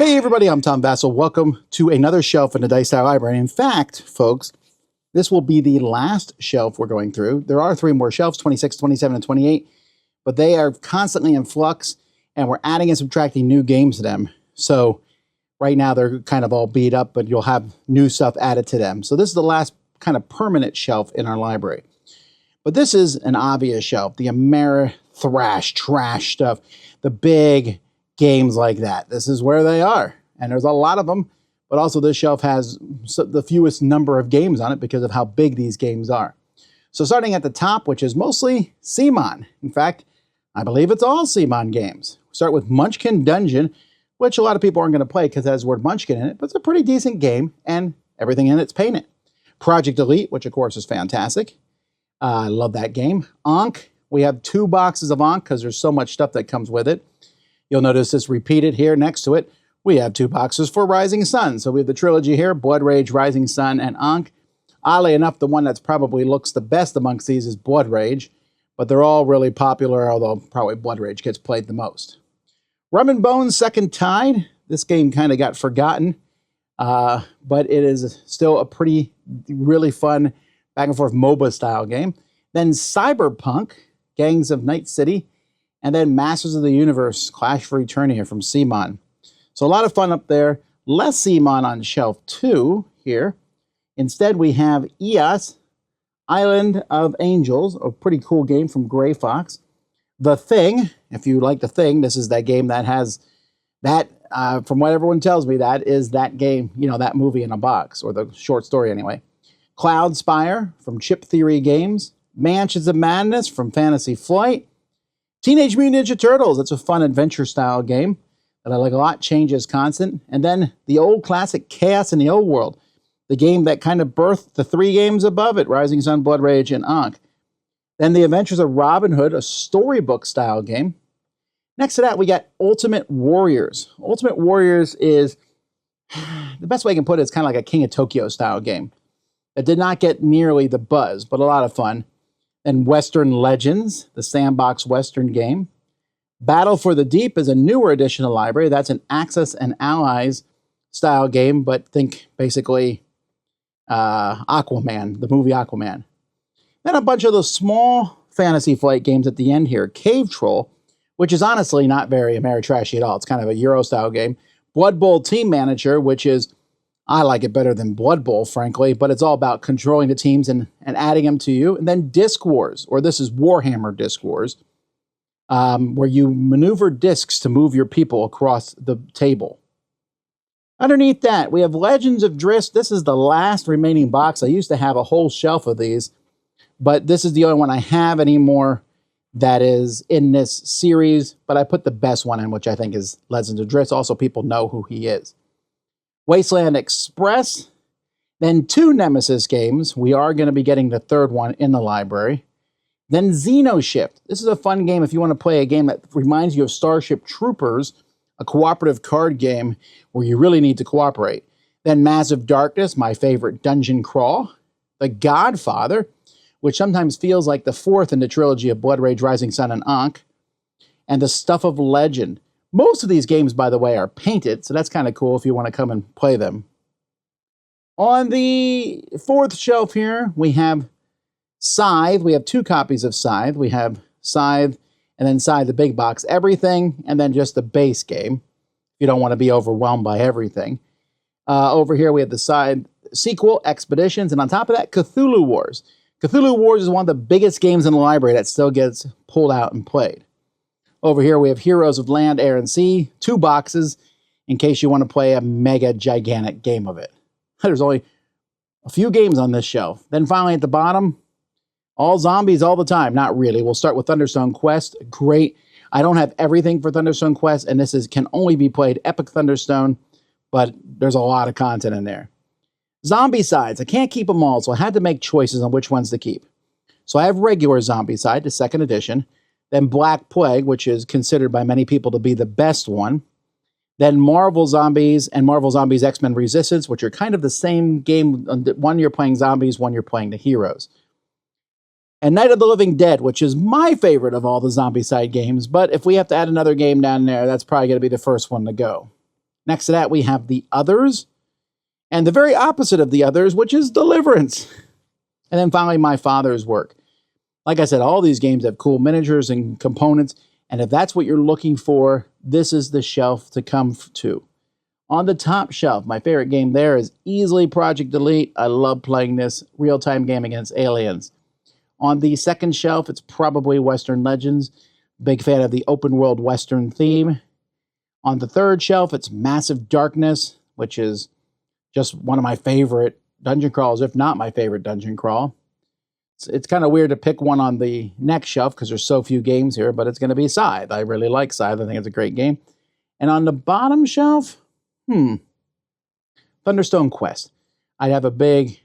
Hey everybody, I'm Tom Vasel. Welcome to another shelf in the Dice Tower Library. In fact, folks, this will be the last shelf we're going through. There are 3 more shelves, 26, 27, and 28, but they are constantly in flux, and we're adding and subtracting new games to them. So right now they're kind of all beat up, but you'll have new stuff added to them. So this is the last kind of permanent shelf in our library. But this is an obvious shelf, the Amerithrash trash stuff, the big games like that. This is where they are. And there's a lot of them, but also this shelf has the fewest number of games on it because of how big these games are. So starting at the top, which is mostly CMON. In fact, I believe it's all CMON games. We start with Munchkin Dungeon, which a lot of people aren't going to play because it has the word Munchkin in it, but it's a pretty decent game and everything in it's painted. Project Elite, which of course is fantastic. I love that game. Ankh, we have 2 boxes of Ankh because there's so much stuff that comes with it. You'll notice this repeated here next to it. We have 2 boxes for Rising Sun. So we have the trilogy here, Blood Rage, Rising Sun, and Ankh. Oddly enough, the one that's probably looks the best amongst these is Blood Rage, but they're all really popular, although probably Blood Rage gets played the most. Rum and Bones Second Tide. This game kind of got forgotten, but it is still a really fun back and forth MOBA style game. Then Cyberpunk, Gangs of Night City, and then Masters of the Universe, Clash for Eternia from CMON. So a lot of fun up there. Less CMON on shelf 2 here. Instead, we have EOS, Island of Angels, a pretty cool game from Gray Fox. The Thing, if you like The Thing, this is that game that has that, from what everyone tells me, that is that game, you know, that movie in a box, or the short story anyway. Cloudspire from Chip Theory Games. Mansions of Madness from Fantasy Flight. Teenage Mutant Ninja Turtles, it's a fun adventure-style game that I like a lot, changes constant. And then the old classic Chaos in the Old World, the game that kind of birthed the 3 games above it, Rising Sun, Blood Rage, and Ankh. Then The Adventures of Robin Hood, a storybook-style game. Next to that, we got Ultimate Warriors. Ultimate Warriors is, the best way I can put it, it's kind of like a King of Tokyo-style game. It did not get nearly the buzz, but a lot of fun. Then Western Legends, the sandbox Western game. Battle for the Deep is a newer addition to the library. That's an Axis and Allies style game, but think basically Aquaman, the movie Aquaman. Then a bunch of the small Fantasy Flight games at the end here. Cave Troll, which is honestly not very Ameritrashy at all. It's kind of a Euro-style game. Blood Bowl Team Manager, which is, I like it better than Blood Bowl, frankly, but it's all about controlling the teams and adding them to you. And then Disc Wars, or this is Warhammer Disc Wars, where you maneuver discs to move your people across the table. Underneath that, we have Legends of Drizzt. This is the last remaining box. I used to have a whole shelf of these, but this is the only one I have anymore that is in this series, but I put the best one in, which I think is Legends of Drizzt. Also, people know who he is. Wasteland Express, then 2 Nemesis games. We are going to be getting the 3rd one in the library. Then Xenoshift. This is a fun game if you want to play a game that reminds you of Starship Troopers, a cooperative card game where you really need to cooperate. Then Massive Darkness, my favorite dungeon crawl. The Godfather, which sometimes feels like the 4th in the trilogy of Blood Rage, Rising Sun, and Ankh. And The Stuff of Legend. Most of these games, by the way, are painted, so that's kind of cool if you want to come and play them. On the 4th shelf here, we have Scythe. We have 2 copies of Scythe. We have Scythe, and then Scythe, the big box, everything, and then just the base game. You don't want to be overwhelmed by everything. Over here, we have the Scythe sequel, Expeditions, and on top of that, Cthulhu Wars. Cthulhu Wars is one of the biggest games in the library that still gets pulled out and played. Over here, we have Heroes of Land, Air, and Sea, 2 boxes, in case you want to play a mega gigantic game of it. There's only a few games on this shelf. Then finally at the bottom, all zombies all the time. Not really. We'll start with Thunderstone Quest. Great. I don't have everything for Thunderstone Quest, and this can only be played Epic Thunderstone, but there's a lot of content in there. Zombicides. I can't keep them all, so I had to make choices on which ones to keep. So I have regular Zombicide, the 2nd edition. Then Black Plague, which is considered by many people to be the best one. Then Marvel Zombies and Marvel Zombies X-Men Resistance, which are kind of the same game. One you're playing zombies, one you're playing the heroes. And Night of the Living Dead, which is my favorite of all the Zombicide games. But if we have to add another game down there, that's probably going to be the first one to go. Next to that, we have The Others, and the very opposite of The Others, which is Deliverance. And then finally, My Father's Work. Like I said, all these games have cool miniatures and components, and if that's what you're looking for, this is the shelf to come to. On the top shelf, my favorite game there is easily Project Elite. I love playing this real-time game against aliens. On the second shelf, it's probably Western Legends. Big fan of the open world Western theme. On the third shelf, it's Massive Darkness, which is just one of my favorite dungeon crawls, if not my favorite dungeon crawl. It's kind of weird to pick one on the next shelf because there's so few games here, but it's going to be Scythe. I really like Scythe. I think it's a great game. And on the bottom shelf, Thunderstone Quest. I'd have a big,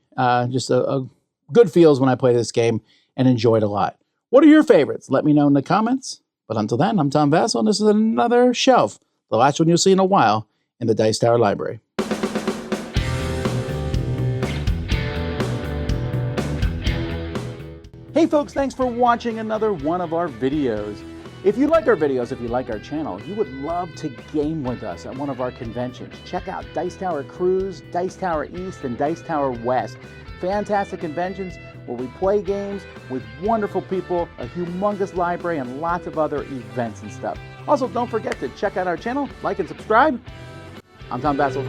just a good feels when I play this game and enjoy it a lot. What are your favorites? Let me know in the comments. But until then, I'm Tom Vasel, and this is another shelf, the last one you'll see in a while in the Dice Tower Library. Hey folks, thanks for watching another one of our videos. If you like our videos, if you like our channel, you would love to game with us at one of our conventions. Check out Dice Tower Cruise, Dice Tower East, and Dice Tower West. Fantastic conventions where we play games with wonderful people, a humongous library, and lots of other events and stuff. Also, don't forget to check out our channel, like and subscribe. I'm Tom Vasel.